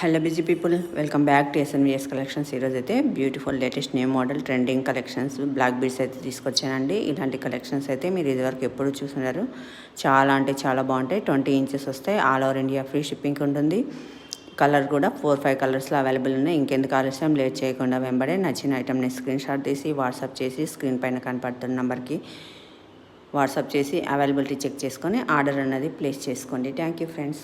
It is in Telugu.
Hello busy people, welcome back to SNVS collections. ఈరోజు అయితే beautiful latest new model trending collections black beads అయితే తీసుకొచ్చానండి. ఇలాంటి కలెక్షన్స్ అయితే మీరు ఇదివరకు ఎప్పుడు చూస్తున్నారు. చాలా అంటే చాలా బాగుంటాయి. 20 ఇంచెస్ వస్తాయి. All over India free shipping ఉంటుంది. కలర్ కూడా 4-5 కలర్స్లో అవైలబుల్ ఉన్నాయి. ఇంకెందుకు ఆలస్యం, లేట్ చేయకుండా వెంబడే నచ్చిన ఐటమ్ని స్క్రీన్ షాట్ తీసి వాట్సాప్ చేసి స్క్రీన్ పైన కనపడుతున్న నెంబర్కి వాట్సాప్ చేసి అవైలబిలిటీ చెక్ చేసుకొని ఆర్డర్ అన్నది ప్లేస్ చేసుకోండి. Thank you friends.